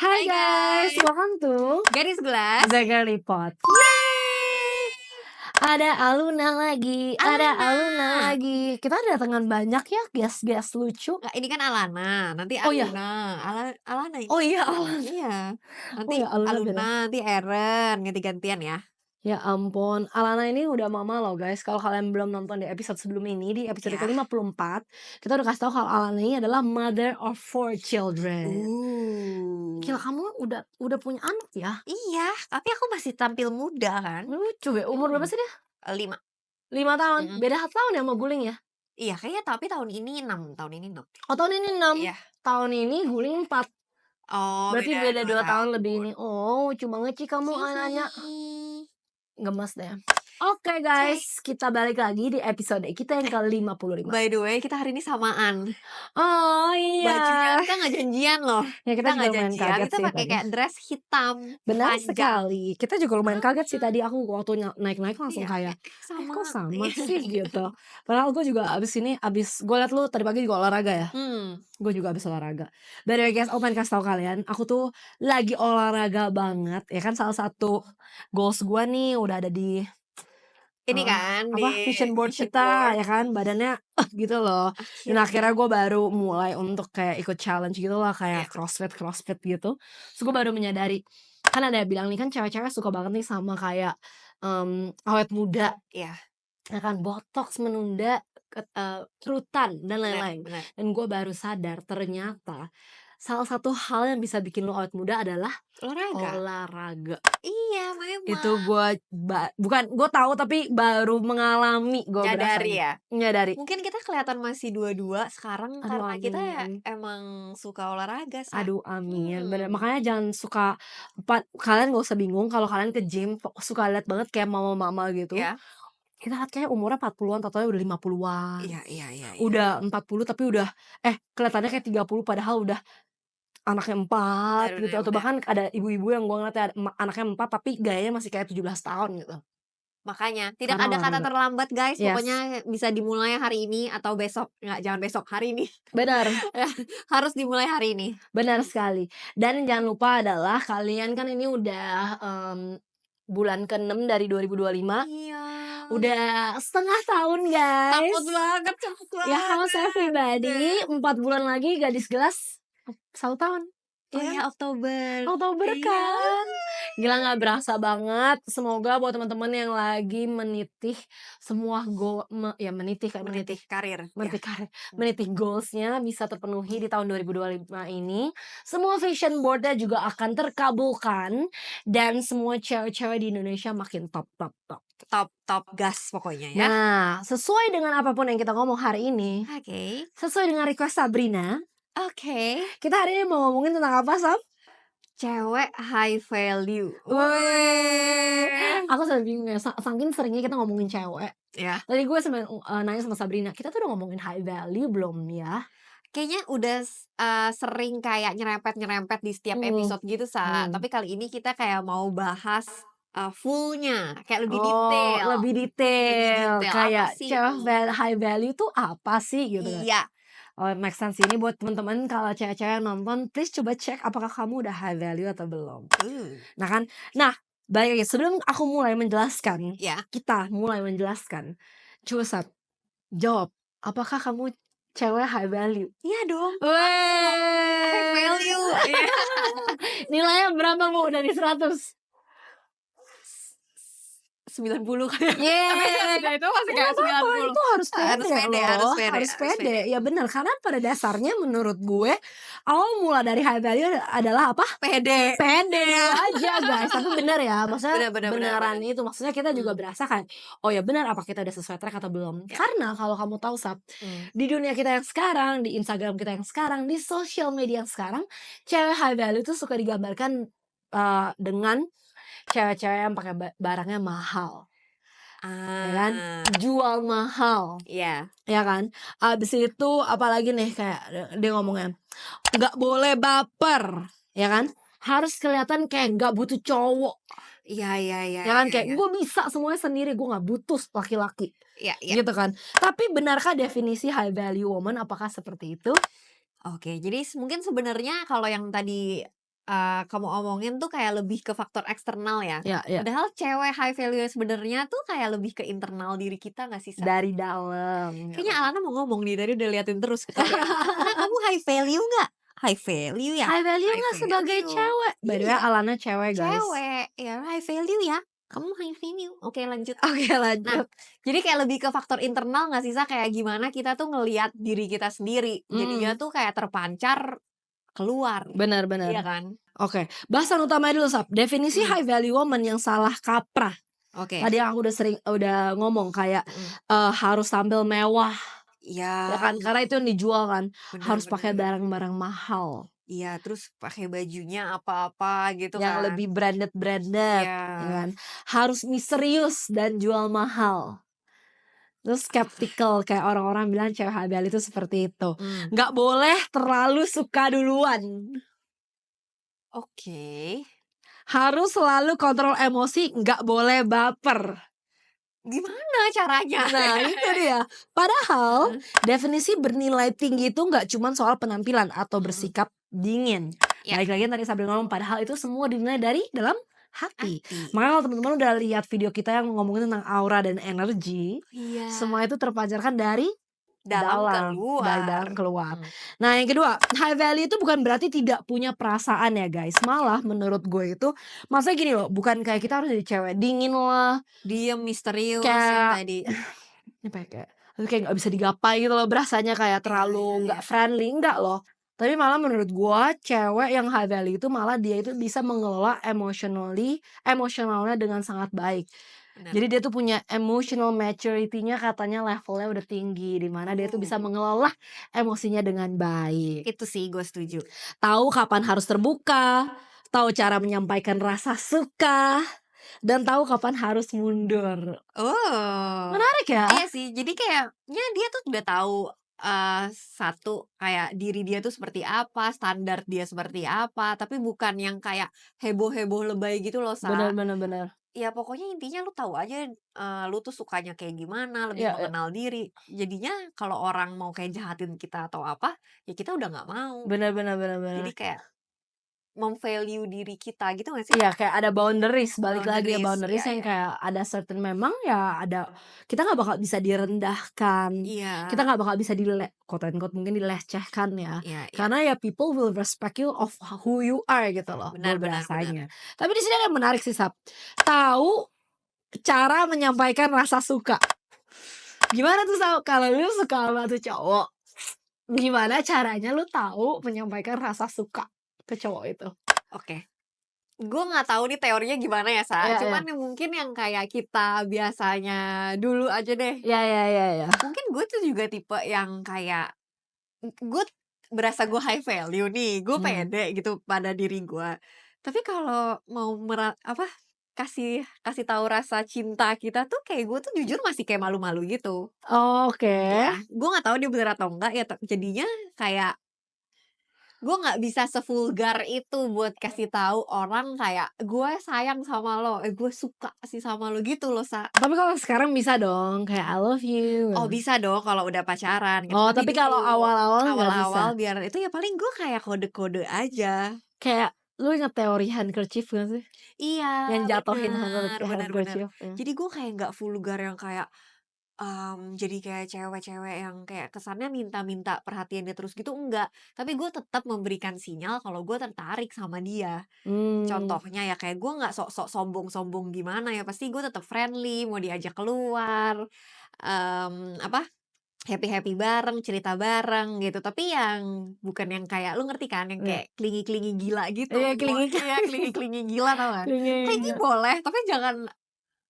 Hai Hai guys, guys, welcome to Garis Gelas. The Girly Pod. Ada Aluna lagi, ada Aluna lagi. Kita datangan banyak ya guest-guest lucu. Nggak, ini kan Alana, nanti Oh iya. Aluna. Alana ini. Oh iya, Aluna. Iya. Nanti ya, Aluna beda. Aluna, nanti Eren, ganti-gantian ya. Ya ampun, Alana ini udah mama loh guys. Kalau kalian belum nonton di episode sebelum ini, di episode Ya. ke-54, kita udah kasih tahu kalau Alana ini adalah mother of 4 children. Gila, kamu udah punya anak ya? Iya, tapi aku masih tampil muda kan. Lucu ya, umur berapa sih dia? 5. 5 tahun, Mm-mm. beda tahun ya sama Guling ya? Iya, kayaknya tapi tahun ini 6. Oh tahun ini 6, Iya. tahun ini Guling 4. Oh, Berarti beda 2 tahun lebih ini. Oh, lucu banget sih kamu anaknya. Hihi. Gemes deh. Oke guys, kita balik lagi di episode kita yang ke-55. By the way, kita hari ini samaan. Oh Bajunya iya. kita nggak janjian loh. Ya kita juga nggak lumayan janjian, kaget kita sih pakai tadi. kayak dress hitam Benar panjang. sekali. Kita juga lumayan kaget sih tadi, aku waktu naik-naik langsung Iya, kayak sama. kok sama sih gitu. Padahal gue juga abis gue liat lu tadi pagi juga olahraga ya. Gue juga abis olahraga. By the way guys, aku pengen kasih tau kalian, aku tuh lagi olahraga banget. Ya kan salah satu goals gue nih udah ada di Ini kan apa di vision board vision kita board. ya kan, badannya gitu loh. Dan akhirnya gue baru mulai untuk kayak ikut challenge gitu lah, kayak crossfit gitu. Terus gue baru menyadari, kan ada yang bilang nih kan cewek-cewek suka banget nih sama kayak awet muda, Iya, ya kan, botox menunda kerutan dan benar, lain-lain. benar. Dan gue baru sadar ternyata salah satu hal yang bisa bikin lo awet muda adalah olahraga. Iya, memang. Itu gue bukan gue tahu tapi baru mengalami, gue Nyadari ya. Nyadari. Mungkin kita kelihatan masih dua-dua sekarang. Aduh, karena kita amin. emang suka olahraga. Aduh amin. Bener. Makanya jangan suka kalian gak usah bingung kalau kalian ke gym suka lihat banget kayak mama-mama gitu. Ya. Kita lihat kayak umurnya 40-an, totalnya udah 50-an. Iya. Udah 40 tapi udah kelihatannya kayak 30 padahal udah anaknya 4 gitu. Atau bahkan ada ibu-ibu yang gue ngeliatnya anaknya 4 tapi gayanya masih kayak 17 tahun gitu. Makanya tidak Karena ada kata olahraga. terlambat guys. Yes. Pokoknya bisa dimulai hari ini atau besok. Jangan besok, hari ini. Benar. Harus dimulai hari ini. Benar sekali. Dan jangan lupa adalah kalian kan ini udah bulan ke-6 dari 2025. Iya. Udah setengah tahun guys. Takut banget, cepet banget. Ya how's everybody? 4 bulan lagi Gadis Gelas 1 tahun. Oh ya, Oktober. Oktober kan. Gila gak berasa banget. Semoga buat teman-teman yang lagi menitih semua menitih karir. Menitih goalsnya bisa terpenuhi di tahun 2025 ini. Semua vision boardnya juga akan terkabulkan. Dan semua cewek-cewek di Indonesia makin top gas pokoknya ya. Nah, sesuai dengan apapun yang kita ngomong hari ini, Oke. sesuai dengan request Sabrina, Oke. kita hari ini mau ngomongin tentang apa, Sob? Cewek high value. Aku sampai bingung ya, saking seringnya kita ngomongin cewek. Ya. Tadi gue sampai nanya sama Sabrina, kita tuh udah ngomongin high value belum ya? Kayaknya udah sering kayak nyerempet di setiap episode gitu, Tapi kali ini kita kayak mau bahas fullnya, kayak lebih detail. Lebih detail. Kayak cewek high value tuh apa sih gitu kan? Iya. Make sense ini buat teman-teman kalau cewek-cewek yang nonton, please coba cek apakah kamu udah high value atau belum. Nah kan, baik sebelum aku mulai menjelaskan, kita mulai menjelaskan, coba Sat, jawab, apakah kamu cewek high value? Iya dong. High value. Nilainya berapa Bu dari 100? 90 kan. Itu masih kayak 90. Itu harus pede. Ya benar, karena pada dasarnya menurut gue awal mula dari high value adalah apa? Pede aja guys. Tapi benar ya, maksudnya beneran itu. Maksudnya kita juga berasa kan, oh ya benar, apa kita udah sesuai track atau belum? Karena kalau kamu tahu Sab, di dunia kita yang sekarang, di Instagram kita yang sekarang, di social media yang sekarang, cewek high value itu suka digambarkan dengan cewek-cewek yang pakai barangnya mahal, ya kan, jual mahal, ya kan. Abis itu apalagi nih kayak dia ngomongnya nggak boleh baper, ya kan, harus kelihatan kayak nggak butuh cowok. Ya kan, kayak gue bisa semuanya sendiri, gue nggak butuh laki-laki, gitu kan. Tapi benarkah definisi high value woman apakah seperti itu? Oke, jadi mungkin sebenarnya kalau yang tadi kamu omongin tuh kayak lebih ke faktor eksternal ya. Ya, ya. Padahal cewek high value sebenarnya tuh kayak lebih ke internal diri kita nggak sih, Sa? Dari dalam. Kayaknya Alana mau ngomong nih, dari udah liatin terus ke kayak, "Alana, kamu high value nggak?" High value ya? High value High nggak sebagai value. cewek? By the way, Iya, Alana cewek guys. cewek. Ya high value ya. Kamu high value. Oke, lanjut. Oke Nah, lanjut. jadi kayak lebih ke faktor internal nggak sih, Sa? Kayak gimana kita tuh ngelihat diri kita sendiri. Jadinya tuh kayak terpancar keluar. Iya Benar-benar. kan? Oke, bahasan utama dulu Sab. Definisi Hmm. high value woman yang salah kaprah. Oke. Tadi yang aku udah ngomong kayak harus tampil mewah, ya Iya, kan? Karena itu yang dijual kan. Harus pakai bener. barang-barang mahal, Iya, terus pakai bajunya apa-apa gitu yang kan. lebih branded, Iya. ya kan? Harus misterius dan jual mahal. Terus skeptical kayak orang-orang bilang cewek high value itu seperti itu. Nggak boleh terlalu suka duluan. Oke. Harus selalu kontrol emosi, nggak boleh baper. Gimana caranya? Nah itu dia. Padahal definisi bernilai tinggi itu nggak cuma soal penampilan atau bersikap dingin. Ya. Balik lagi yang tadi Sabrina ngomong, padahal itu semua dinilai dari dalam hati. Hati. Makanya kalau teman-teman udah lihat video kita yang ngomongin tentang aura dan energi, Iya. semua itu terpancarkan dari Dalam dari dalam keluar. keluar. Nah yang kedua, high value itu bukan berarti tidak punya perasaan ya guys. Malah menurut gue itu, maksudnya gini loh, bukan kayak kita harus jadi cewek dingin lah, Diem, misterius Kayak- yang tadi. apa ya, kayak nggak bisa digapai gitu loh, berasanya kayak terlalu nggak friendly, enggak loh. Tapi malah menurut gua cewek yang high value itu malah dia itu bisa mengelola emosionalnya dengan sangat baik. Benar. Jadi dia tuh punya emotional maturity-nya katanya levelnya udah tinggi, di mana dia tuh bisa mengelola emosinya dengan baik. Itu sih gue setuju. Tahu kapan harus terbuka, tahu cara menyampaikan rasa suka, dan tahu kapan harus mundur. Oh. Menarik ya? Iya sih, jadi kayaknya dia tuh udah tahu satu kayak diri dia tuh seperti apa, standar dia seperti apa, tapi bukan yang kayak heboh-heboh lebay gitu loh, Sa. Bener. Ya pokoknya intinya lu tahu aja lu tuh sukanya kayak gimana, lebih Iya, iya. mengenal diri. Jadinya kalau orang mau kayak jahatin kita atau apa, ya kita udah nggak mau. Bener. Jadi kayak mem-value diri kita gitu gak sih? Iya kayak ada boundaries, balik lagi ya Boundaries, boundaries iya, yang iya. kayak ada certain memang ya ada, kita nggak bakal bisa direndahkan, Iya. kita nggak bakal bisa quote unquote mungkin dilecehkan ya, Iya. karena ya people will respect you of who you are gitu loh, Benar. bahasanya. Tapi di sini ada yang menarik sih Sab, tahu cara menyampaikan rasa suka. Gimana tuh Sab kalau lu suka sama tuh cowok, gimana caranya lu tahu menyampaikan rasa suka ke cowok itu? Oke. Gue nggak tahu nih teorinya gimana ya, Sa. Iya, Cuman mungkin yang kayak kita biasanya dulu aja deh. Iya. Mungkin gue tuh juga tipe yang kayak gue berasa gue high value nih, gue pede gitu pada diri gue. Tapi kalau mau kasih tahu rasa cinta kita tuh kayak gue tuh jujur masih kayak malu-malu gitu. Oke. Ya, gue nggak tahu dia bener atau enggak ya. Jadinya kayak gue nggak bisa sevulgar itu buat kasih tahu orang kayak gue sayang sama lo, gue suka sih sama lo gitu loh, Sa. Tapi kalau sekarang bisa dong kayak I love you. Oh bisa dong kalau udah pacaran gitu. Oh tapi kalau dulu, awal-awal nggak bisa. awal-awal biar itu ya paling gue kayak kode-kode aja. Kayak lu inget teori handkerchief gak sih? Iya, Yang jatohin bener. handkerchief. Jadi gue kayak nggak vulgar yang kayak jadi kayak cewek-cewek yang kayak kesannya minta-minta perhatian dia terus gitu, enggak. Tapi gue tetap memberikan sinyal kalau gue tertarik sama dia. Contohnya ya kayak gue nggak sok-sok sombong-sombong gimana ya, pasti gue tetap friendly, mau diajak keluar, happy-happy bareng, cerita bareng gitu. Tapi yang bukan yang kayak lu ngerti kan, yang kayak klingi-klingi gila gitu. Iya, klingi-klingi gila tau kan? Klingi Klingi boleh, tapi jangan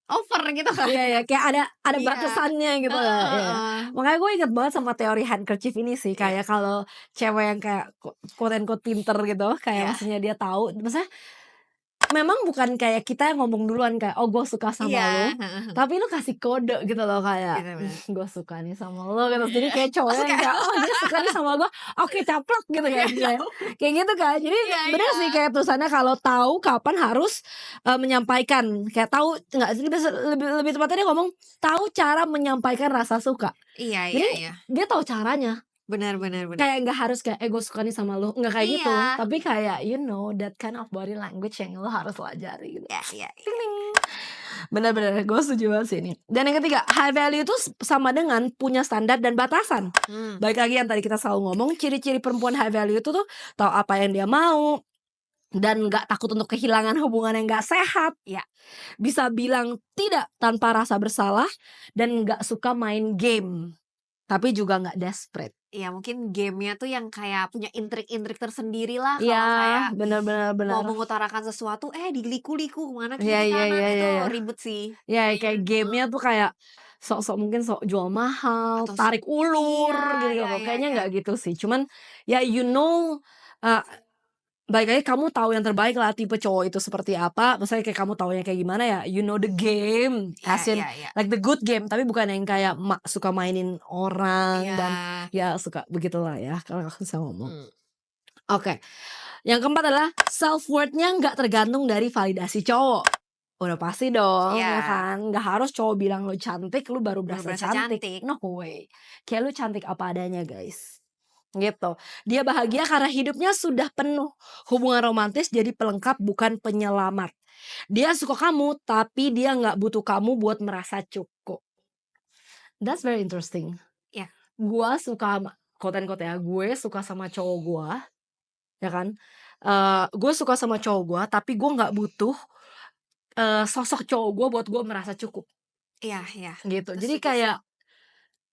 over gitu kan. Iya kayak ada Iya. batasannya gitu lah. Iya. Makanya gue inget banget sama teori handkerchief ini sih, kayak kalau cewek yang kayak quote unquote pinter gitu, kayak maksudnya dia tahu, maksudnya memang bukan kayak kita yang ngomong duluan kayak oh gue suka sama lo, tapi lu kasih kode gitu loh kayak gue suka nih sama lo gitu. Jadi kayak cowoknya kayak oh dia suka nih sama gue, oke caplok gitu kan. Kayak gitu kan. Jadi bener sih kayak tulisannya kalau tahu kapan harus menyampaikan, kayak tahu nggak sih, lebih tepatnya dia ngomong tahu cara menyampaikan rasa suka. Iya. Jadi dia tahu caranya. Benar benar benar. Kayak nggak harus kayak, gue suka nih sama lu, nggak kayak gitu. Iya. Tapi kayak that kind of body language yang lu harus pelajari gitu. Iya. Ting ting. Bener-bener, gue setuju banget sih ini. Dan yang ketiga, high value itu sama dengan punya standar dan batasan. Balik lagi yang tadi kita selalu ngomong, ciri-ciri perempuan high value itu tuh tahu apa yang dia mau, dan nggak takut untuk kehilangan hubungan yang nggak sehat. Iya. Bisa bilang tidak tanpa rasa bersalah, dan nggak suka main game, tapi juga nggak desperate. Iya, mungkin game-nya tuh yang kayak punya intrik-intrik tersendiri lah. Iya, Kalau kayak bener. mau mengutarakan sesuatu, diliku-liku kemana Iya, kiri kanan, itu iya. ribet sih. Ya kayak gamenya tuh kayak sok-sok mungkin sok jual mahal, Atau tarik ulur gitu. Kayaknya nggak gitu sih. Cuman ya uh, baik lagi kamu tahu yang terbaik lah tipe cowok itu seperti apa. Misalnya kayak kamu taunya kayak gimana ya, the game, as in Iya. like the good game, tapi bukan yang kayak suka mainin orang Iya. dan ya suka begitulah ya kalau aku bisa ngomong. Hmm. Oke. Yang keempat adalah self worth-nya nggak tergantung dari validasi cowok. Udah pasti dong, Iya. ya kan? Nggak harus cowok bilang lu cantik, lu baru Baru berasa berasa cantik. cantik. No way. Kayak lu cantik apa adanya, guys. Gitu. Dia bahagia karena hidupnya sudah penuh. Hubungan romantis jadi pelengkap bukan penyelamat. Dia suka kamu, tapi dia nggak butuh kamu buat merasa cukup. That's very interesting. Iya. Gua suka, quote-unquote ya, gue suka sama cowok gua, ya kan? Gue suka sama cowok gue, tapi gue nggak butuh sosok cowok gue buat gue merasa cukup. Iya. Gitu. Jadi kayak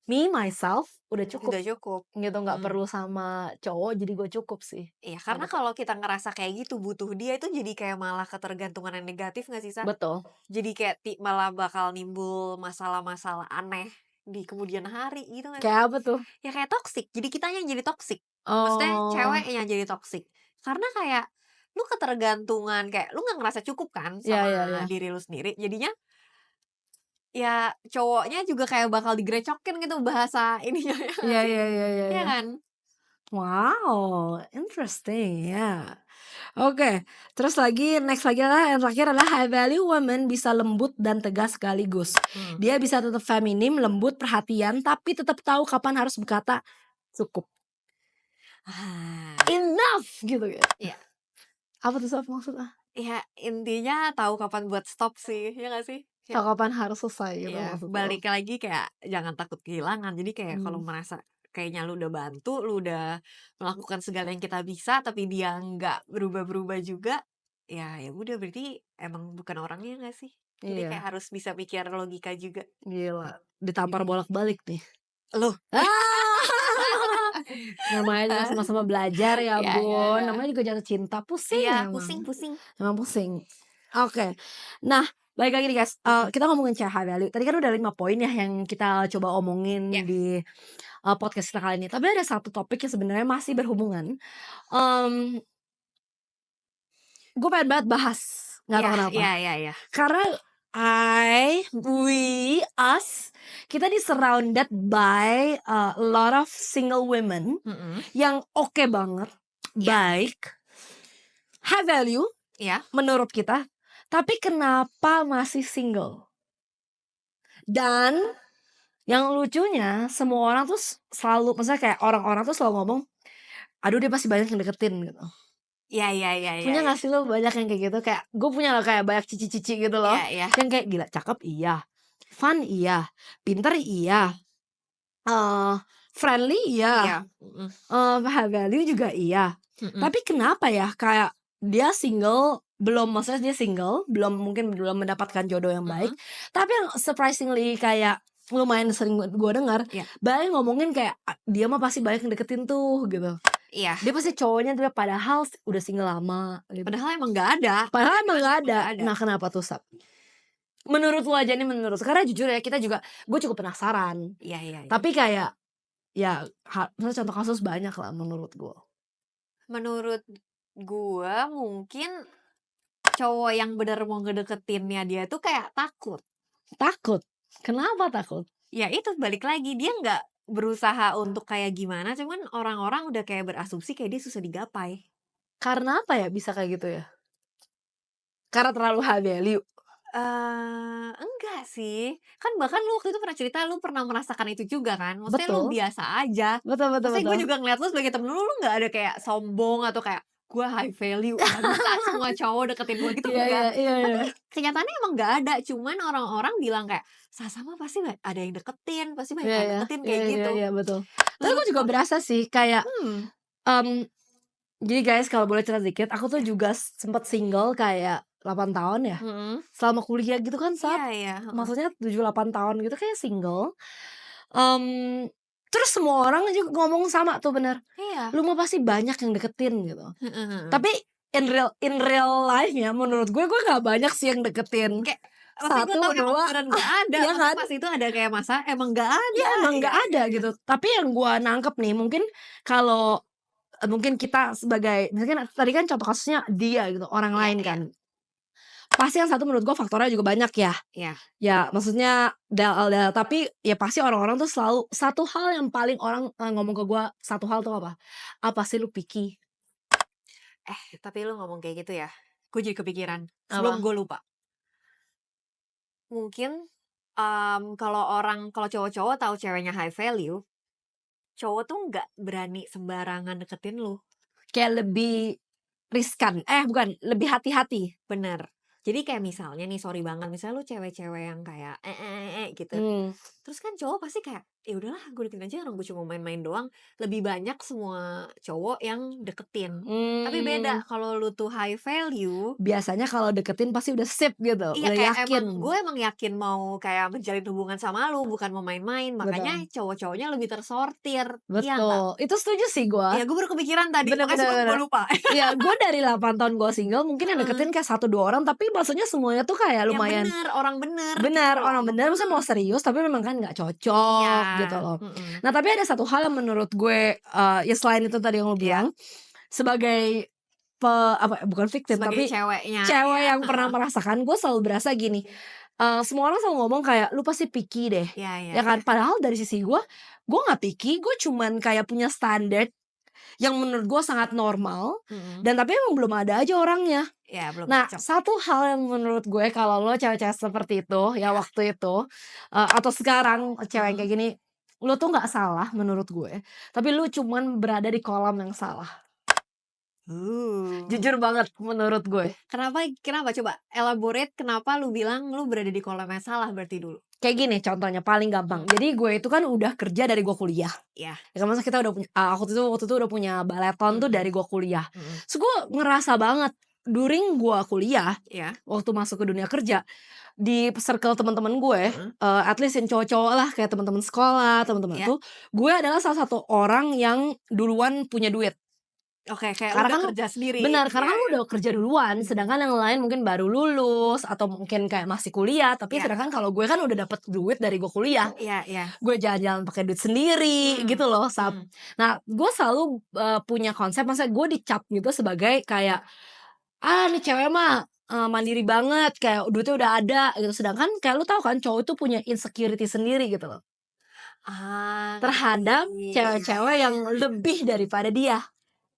me myself udah cukup. Udah cukup. Gitu, nggak perlu sama cowok, jadi gue cukup sih. Iya, karena kalau kita ngerasa kayak gitu butuh dia, itu jadi kayak malah ketergantungan yang negatif nggak sih, Sa? Betul. Jadi kayak malah bakal nimbul masalah-masalah aneh di kemudian hari gitu nggak sih? Kayak apa tuh? Ya kayak toksik. Jadi kitanya yang jadi toksik. Maksudnya cewek yang jadi toksik. Karena kayak lu ketergantungan, kayak lu nggak ngerasa cukup kan sama Iya. diri lu sendiri. Jadinya ya cowoknya juga kayak bakal digrecokin gitu bahasa ininya ya nggak sih? Iya. Iya kan? Wow, interesting ya. Oke, terus next lagi adalah yang terakhir adalah high value woman bisa lembut dan tegas sekaligus. Dia bisa tetap feminim, lembut, perhatian, tapi tetap tahu kapan harus berkata cukup. Enough gitu ya. Iya. Apa tuh Sof maksudnya? Ya intinya tahu kapan buat stop sih, ya nggak sih? Tahu kapan harus selesai gitu Iya, maksudnya. balik lagi kayak jangan takut kehilangan. Jadi kayak kalau merasa kayaknya lu udah bantu, lu udah melakukan segala yang kita bisa, tapi dia nggak berubah-berubah juga, ya udah berarti emang bukan orangnya nggak sih? Jadi kayak harus bisa pikir logika juga. Gila, ditampar bolak-balik nih. Loh? Namanya sama-sama belajar ya Iya. Bun. Namanya juga jatuh cinta, pusing Iya, emang. pusing. Emang pusing. Oke. Nah, balik lagi nih guys. Kita ngomongin cewek high value. Tadi kan udah 5 poin ya yang kita coba omongin di podcast kita kali ini. Tapi ada satu topik yang sebenarnya masih berhubungan. Gue pengen banget bahas. Gak tau kenapa. Iya. Karena us, kita di surrounded by a lot of single women yang oke banget, baik, high value, menurut kita, tapi kenapa masih single? Dan yang lucunya semua orang tuh selalu, maksudnya kayak orang-orang tuh selalu ngomong, aduh dia pasti banyak yang deketin gitu. Iya. Punya gak sih lo banyak yang kayak gitu? Kayak gue punya loh kayak banyak cici-cici gitu loh. Yang kayak gila cakep iya, fun iya, pinter iya, friendly iya, high value juga iya. Tapi kenapa ya kayak dia single, maksudnya dia single, mungkin belum mendapatkan jodoh yang baik. Tapi yang surprisingly kayak lumayan sering gue dengar, banyak ngomongin kayak dia mah pasti banyak yang deketin tuh gitu. Iya. Dia pasti cowoknya tapi padahal udah single lama gitu. Padahal emang gak ada. Nah kenapa tuh Sab? Menurut lo aja nih, karena jujur ya kita juga, gue cukup penasaran. Iya. Tapi kayak misalnya contoh kasus banyak lah menurut gue. Menurut gue mungkin cowok yang bener mau ngedeketinnya dia tuh kayak takut. Kenapa takut? Ya itu balik lagi, dia nggak berusaha untuk kayak gimana, cuman orang-orang udah kayak berasumsi kayak dia susah digapai. Karena apa ya bisa kayak gitu ya? Karena terlalu high value. Enggak sih. Kan bahkan lu waktu itu pernah cerita lu pernah merasakan itu juga kan? Maksudnya lu Betul, biasa aja. betul betul Maksudnya gue betul. juga ngeliat lu sebagai temen lu nggak ada kayak sombong atau kayak, "Gue high value, nggak bisa semua cowok deketin gue," gitu, Iya iya enggak. iya iya. Tapi kenyataannya emang nggak ada, cuman orang-orang bilang kayak, "Sasa mah pasti ada yang deketin, pasti banyak Iya yang iya, deketin," iya kayak iya gitu. iya, betul. Tapi Menurut gue juga gue berasa sih kayak, hmm, mmm, jadi guys kalau boleh cerita dikit, aku tuh ya, juga sempet single kayak 8 tahun ya, mhm. selama kuliah gitu kan Iya iya, heeh. maksudnya 7 8 tahun gitu kayak single, mmm, terus semua orang juga ngomong sama tuh bener, Iya. "Lu mah pasti banyak yang deketin," gitu. Heeh heeh. Tapi in real life-nya menurut gue nggak banyak sih yang deketin. Kayak maksudnya gue tahu Satu emang 2 beneran nggak ada, iya maksudnya kan? pas itu ada kayak masa emang nggak Iya ada, emang iya nggak iya ada iya. gitu. Tapi yang gua nangkep nih mungkin kalau, mungkin kita sebagai misalkan tadi kan contoh kasusnya dia gitu, orang Iya lain iya. kan. Pasti yang satu menurut gua faktornya juga banyak ya. Iya. Ya maksudnya tapi ya pasti orang-orang tuh selalu satu hal yang paling orang, ngomong ke gua satu hal tuh apa? "Apa sih lu picky?" Tapi lu ngomong kayak gitu ya, gue jadi kepikiran, sebelum Apa? gue lupa. Mungkin, kalau cowok-cowok tahu ceweknya high value, cowok tuh nggak berani sembarangan deketin lu. Kayak lebih riskan, bukan, lebih hati-hati. Bener. Jadi kayak misalnya nih, sorry banget, misalnya lu cewek-cewek yang kayak, gitu. Mmm, Terus kan cowok pasti kayak, "Ya udahlah gue deketin aja, orang gue cuma main-main doang." Lebih banyak semua cowok yang deketin. Tapi mmm, beda kalau lu tuh high value. biasanya kalau deketin pasti udah sip gitu, Iya, udah kayak yakin. gue emang yakin mau kayak menjalin hubungan sama lu, bukan mau main-main, makanya Betul. cowok-cowoknya lebih tersortir, iya nggak? Betul, itu setuju sih Iya, gua. gue baru kepikiran tadi, Bener makanya bener sebelum gue bener. lupa. Iya, gua dari 8 tahun gua single mungkin yang Heeh, deketin kayak satu 2 orang, tapi maksudnya semuanya tuh kayak yang lumayan bener, orang bener gitu bener, orang loh, bener maksudnya mau serius tapi memang kan nggak Iya, cocok gitu loh. mhm, Nah, tapi ada satu hal yang menurut gue, ya selain itu tadi yang lu iya, bilang, sebagai apa, bukan victim sebagai tapi ceweknya, cewek iya, yang pernah heeh, merasakan, gue selalu berasa gini, semua orang selalu ngomong kayak, "Lu pasti picky deh," iya iya ya iya, kan. Padahal dari sisi gue nggak picky, gue cuman kayak punya standar yang menurut gue sangat normal, mhm, dan tapi emang belum ada aja orangnya. iya belum Nah, cocok, satu hal yang menurut gue kalau lo cewek-cewek seperti itu, ya iya, waktu itu, atau sekarang cewek yang mhm. kayak gini, lo tuh nggak salah menurut gue, tapi lu cuman berada di kolam yang salah. Uh, Jujur banget menurut gue. kenapa kenapa coba elaborate kenapa lu bilang lu berada di kolam yang salah berarti dulu? Kayak gini contohnya paling gampang, Mhm, jadi gue itu kan udah kerja dari gue kuliah, iya, ya kan maksudnya kita udah punya waktu itu udah punya baleton tuh mhm, dari gue kuliah. mhm, Terus gue ngerasa banget during gue kuliah, iya, waktu masuk ke dunia kerja, di circle teman-teman gue, heeh, at least yang cowok-cowok lah kayak teman-teman sekolah, teman-teman iya. itu, gue adalah salah satu orang yang duluan punya duit. Oke, kayak lu Karena udah kan kerja sendiri. benar, karena Iya kan lu iya. udah kerja duluan, Mhm. sedangkan yang lain mungkin baru lulus atau mungkin kayak masih kuliah, tapi Iya sedangkan kalau gue kan udah dapet duit dari gue kuliah. iya iya. Gue jalan-jalan pakai duit sendiri Mmm, gitu loh, mhm. nah gue selalu, punya konsep maksudnya gue dicap gitu sebagai kayak, "Ah, nih cewek mah, mandiri banget, kayak duitnya udah ada," gitu. Sedangkan kayak lu tahu kan cowok itu punya insecurity sendiri gitu loh, Ngerti. terhadap Iya cewek-cewek iya yang iya. lebih daripada dia,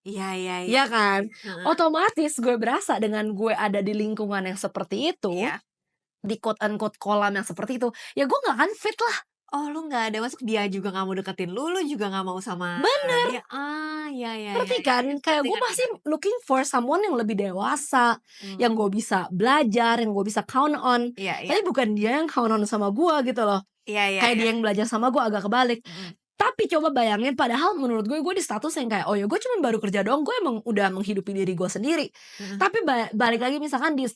Iya iya iya iya iya. kan? Heeh. Otomatis gue berasa dengan gue ada di lingkungan yang seperti itu, Iya. di quote unquote kolam yang seperti itu, ya gue nggak akan fit lah. Oh, lu nggak ada masuk dia juga nggak mau deketin lu juga nggak mau sama Bener, dia. Iya iya iya ngerti iya kan? iya. Kayak Ngerti gue ngerti masih ngerti. looking for someone yang lebih dewasa, Mmm. yang gue bisa belajar, yang gue bisa count on. Iya iya. Tapi bukan dia yang count on sama gue gitu loh. Iya iya Kayak iya. dia yang belajar sama gue agak kebalik. Mhm. Tapi coba bayangin padahal menurut gue di status yang kayak, oh ya gue cuman baru kerja doang, gue emang udah menghidupi diri gue sendiri. Heeh. Tapi balik lagi misalkan di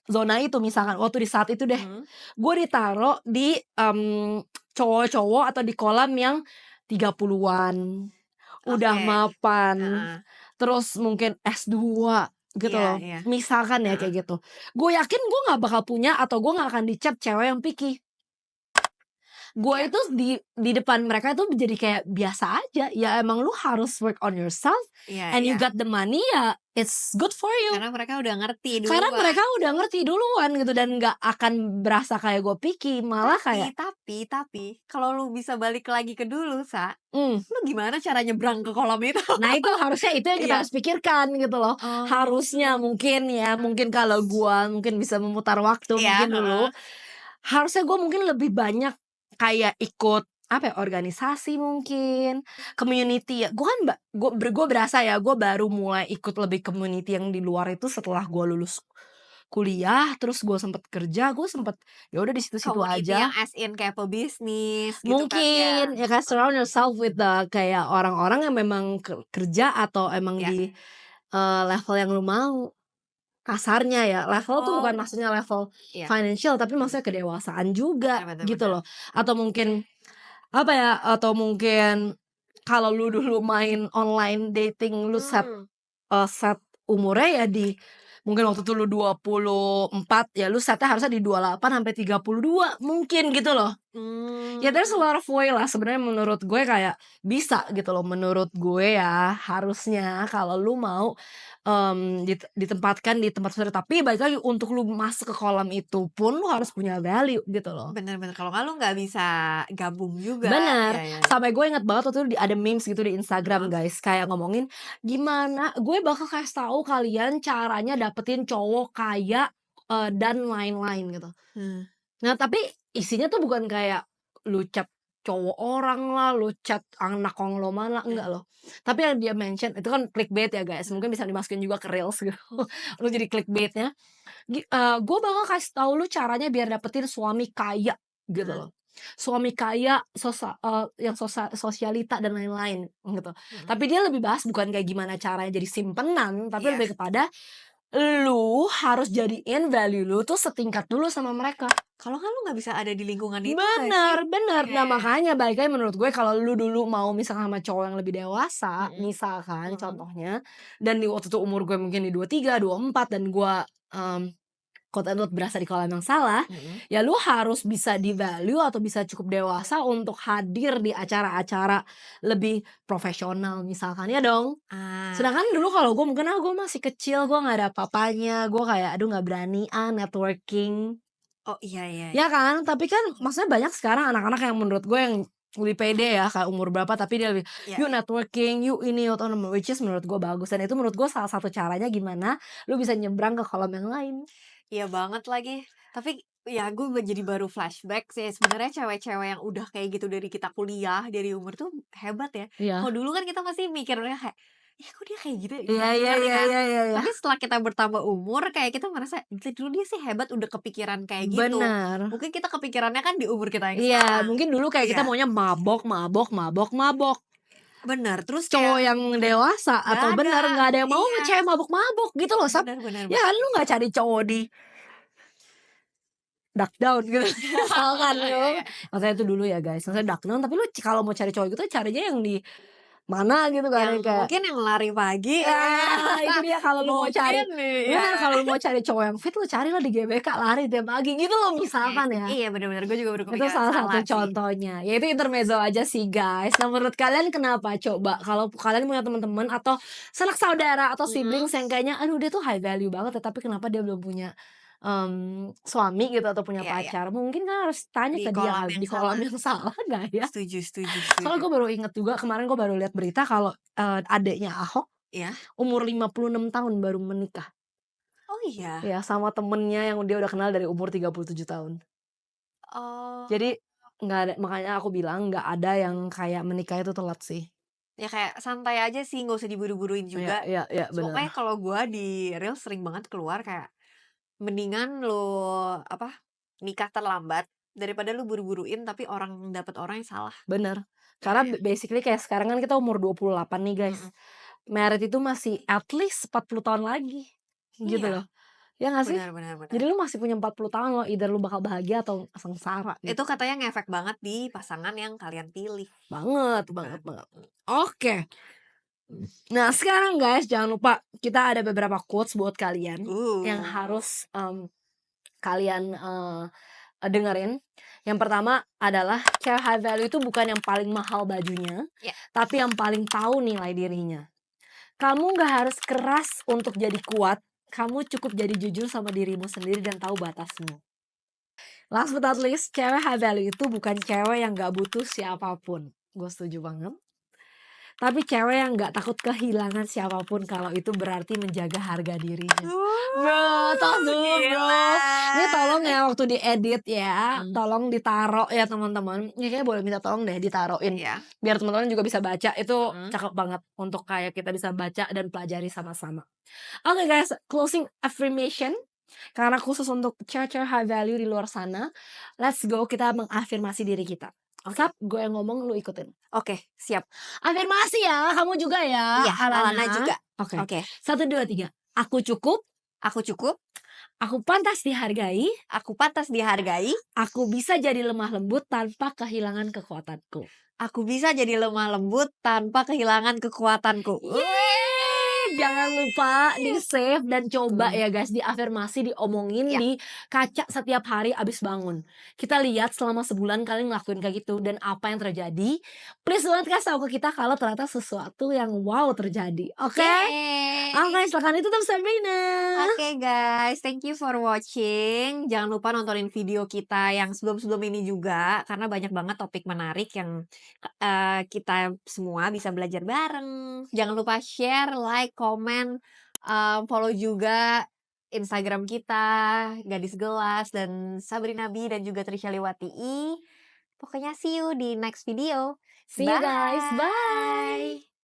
zona itu misalkan, waktu di saat itu deh, Mhm. gue ditaruh di, cowok-cowok atau di kolam yang 30-an, udah Oke. mapan, Heeh. terus mungkin S2 gitu Iya loh, iya. misalkan ya Heeh. kayak gitu. Gue yakin gue nggak bakal punya atau gue nggak akan dicap cewek yang picky. gue Iya. itu di depan mereka itu jadi kayak biasa aja. Ya emang lu harus work on yourself Iya and you iya. got the money, ya it's good for you. Karena mereka udah ngerti Karena duluan. mereka udah ngerti duluan gitu dan nggak akan berasa kayak gue picky, malah kayak Tapi kalau lu bisa balik lagi ke dulu, mmm. lu gimana cara nyebrang ke kolam itu? Nah itu harusnya itu yang kita Iya. harus pikirkan gitu loh. Oh. Harusnya mungkin ya, mungkin kalau gua mungkin bisa memutar waktu Iya, mungkin dulu, heeh. harusnya gua mungkin lebih banyak kayak ikut, apa ya, organisasi mungkin, community ya. Gua kan gua berasa ya, gua baru mulai ikut lebih community yang di luar itu setelah gua lulus kuliah, terus gua sempet kerja, gua sempet ya udah di situ-situ Community yang aja. as in kayak pebisnis gitu kan ya? Mungkin, ya kan surround yourself with the kayak orang-orang yang memang kerja atau emang Iya. di, level yang lu mau. Kasarnya ya, level tuh bukan Oh, maksudnya level iya. financial, tapi Mhm. maksudnya kedewasaan juga, Bener bener gitu bener. loh. Atau mungkin, apa ya, atau mungkin kalau lu dulu main online dating, lu Mmm. set umurnya ya di mungkin waktu itu lu 24, ya lu setnya harusnya di 28 sampai 32 mungkin gitu loh. Ya there's a Mmm. lot of way lah sebenarnya menurut gue kayak bisa gitu loh menurut gue ya, harusnya kalau lu mau, ditempatkan di tempat sesuatu, tapi balik lagi untuk lu masuk ke kolam itu pun lu harus punya value gitu loh. Bener bener, kalau nggak lu nggak bisa gabung juga. Bener, Iya iya. sampai gue inget banget waktu itu ada memes gitu di Instagram Heeh. guys, kayak ngomongin, "Gimana gue bakal kasih tahu kalian caranya dapetin cowok kaya, dan lain-lain," gitu. Nah. Nah, tapi isinya tuh bukan kayak lu chat cowok orang lah, lu chat anak konglomerat, Nah. enggak loh. Tapi yang dia mention itu kan clickbait ya guys, Nah. mungkin bisa dimasukin juga ke reels gitu. Lu jadi clickbait-nya, "Gue bakal kasih tahu lu caranya biar dapetin suami kaya," gitu Heeh. loh. Suami kaya, yang sosialita dan lain-lain, gitu. Heeh. Tapi dia lebih bahas bukan kayak gimana caranya jadi simpenan, tapi Iya. lebih kepada lu harus jadiin value lu tuh setingkat dulu sama mereka. Kalau kan lu nggak bisa ada di lingkungan itu nggak sih? Bener bener. Iya Nah, iya. makanya balik lagi menurut gue kalau lu dulu mau misalkan sama cowok yang lebih dewasa, Mhm. misalkan Mhm. contohnya, dan di waktu itu umur gue mungkin di 23, 24 dan gue, quote and quote berasa di kolam yang salah, Mhm. ya lu harus bisa di-value atau bisa cukup dewasa untuk hadir di acara-acara lebih profesional misalkan, ya dong? Ah, Sedangkan dulu kalau gue mungkin, gue masih kecil, gue nggak ada apa-apanya, gue kayak, aduh nggak berani networking. oh iya iya. Ya kan? Tapi kan maksudnya banyak sekarang anak-anak yang menurut gue yang lebih pede ya, kayak umur berapa tapi dia lebih, Iya "Yuk iya. networking, yuk ini, yuk itu," which is menurut gue bagus dan itu menurut gue salah satu caranya gimana lu bisa nyebrang ke kolam yang lain. Iya banget lagi. Tapi ya gue jadi baru flashback sih sebenarnya cewek-cewek yang udah kayak gitu dari kita kuliah, dari umur tuh hebat ya. Kalau Iya. dulu kan kita masih mikirnya kayak, "Ih kok dia kayak gitu ya?" Iya Gitu, iya ngerti iya kan? iya iya iya. Tapi setelah kita bertambah umur kayak kita merasa, "Gila dulu dia sih hebat udah kepikiran kayak gitu." Bener. Mungkin kita kepikirannya kan di umur kita yang Iya, sekarang. mungkin dulu kayak kita Iya, maunya mabok mabok mabok mabok. bener. Terus kayak Cowok yang dewasa nggak atau ada. bener nggak ada yang mau Iya, cewek mabok-mabok gitu loh, bener bener Ya bener. kan lu nggak cari cowok di duck down gitu misalkan Iya lu. iya. Maksudnya itu dulu ya guys, maksudnya duck down tapi lu kalau mau cari cowok gitu carinya yang di mana gitu kan, Yang yang kayak mungkin yang lari pagi itu dia kalau lu mau cari mungkin nih ya. bener, kalau lu mau cari cowok yang fit lu carilah di GBK lari tiap pagi gitu loh misalkan ya. Iya bener-bener gue juga baru Itu kepikiran salah satu salah sih. contohnya, ya itu intermezzo aja sih guys. Nah menurut kalian kenapa coba kalau kalian punya teman-teman atau sanak saudara atau Mhm. siblings yang kayaknya, aduh dia tuh high value banget ya, tapi kenapa dia belum punya, suami gitu atau punya Iya iya, pacar, mungkin kan harus tanya di ke dia kolam kali, yang di kolam salah. yang salah nggak ya? Setuju setuju Soalnya setuju. gue baru inget juga kemarin gue baru lihat berita kalau, adeknya Ahok Iya? umur 56 tahun baru menikah. Oh iya? Ya sama temennya yang dia udah kenal dari umur 37 tahun. Oh, Jadi nggak ada, makanya aku bilang nggak ada yang kayak menikah itu telat sih. ya kayak santai aja sih nggak usah diburu-buruin Iya juga. iya iya, bener. Pokoknya kalau gue di reels sering banget keluar kayak, mendingan lo apa, nikah terlambat daripada lu buru-buruin tapi dapet orang yang salah. Bener. Iya Karena ya. basically kayak sekarang kan kita umur 28 nih guys. Mhm. Married itu masih at least 40 tahun lagi, gitu Iya, loh. Ya nggak sih? benar benar benar. Jadi lu masih punya 40 tahun loh, either lu bakal bahagia atau sengsara Itu gitu. katanya ngefek banget di pasangan yang kalian pilih, Banget gitu banget kan. banget. Oke. Nah sekarang guys jangan lupa kita ada beberapa quotes buat kalian yang Uh, harus, kalian, dengerin. Yang pertama adalah cewek high value itu bukan yang paling mahal bajunya, Ya. tapi yang paling tahu nilai dirinya. Kamu nggak harus keras untuk jadi kuat, kamu cukup jadi jujur sama dirimu sendiri dan tahu batasmu. Last but not least, cewek high value itu bukan cewek yang nggak butuh siapapun. Gue setuju banget. Tapi cewek yang nggak takut kehilangan siapapun kalau itu berarti menjaga harga dirinya. Bro, bro. Gila. Ini tolong ya waktu diedit ya, Hmm. tolong ditaro ya teman-teman. Ini kayaknya boleh minta tolong deh ditaroin. Ya. Biar teman-teman juga bisa baca. Itu Hmm. cakep banget untuk kayak kita bisa baca dan pelajari sama-sama. Oke guys, closing affirmation. Karena khusus untuk cewek-cewek high value di luar sana, let's go kita mengafirmasi diri kita. Oke. Gue yang ngomong, lu ikutin. Oke, siap. Afirmasi ya, kamu juga ya, Iya, Alana juga. Oke. Oke. 1, 2, 3. Aku cukup, Aku cukup, aku pantas dihargai, aku pantas dihargai, aku bisa jadi lemah lembut tanpa kehilangan kekuatanku. aku bisa jadi lemah lembut tanpa kehilangan kekuatanku. Jangan lupa di save dan coba ya guys, diafirmasi, diomongin Ya. di kaca setiap hari abis bangun. Kita lihat selama sebulan kalian ngelakuin kayak gitu dan apa yang terjadi. Please banget kasih tahu ke kita kalau ternyata sesuatu yang wow terjadi. Oke? Yeay. Oke, silakan ditutup Sabrina. Oke guys, thank you for watching. Jangan lupa nontonin video kita yang sebelum-sebelum ini juga, karena banyak banget topik menarik yang kita semua bisa belajar bareng. Jangan lupa share, like, komen, follow juga Instagram kita, Gadis Gelas dan Sabrina B dan juga Trisha Liwati I. Pokoknya see you di next video. See you guys. Bye. Bye.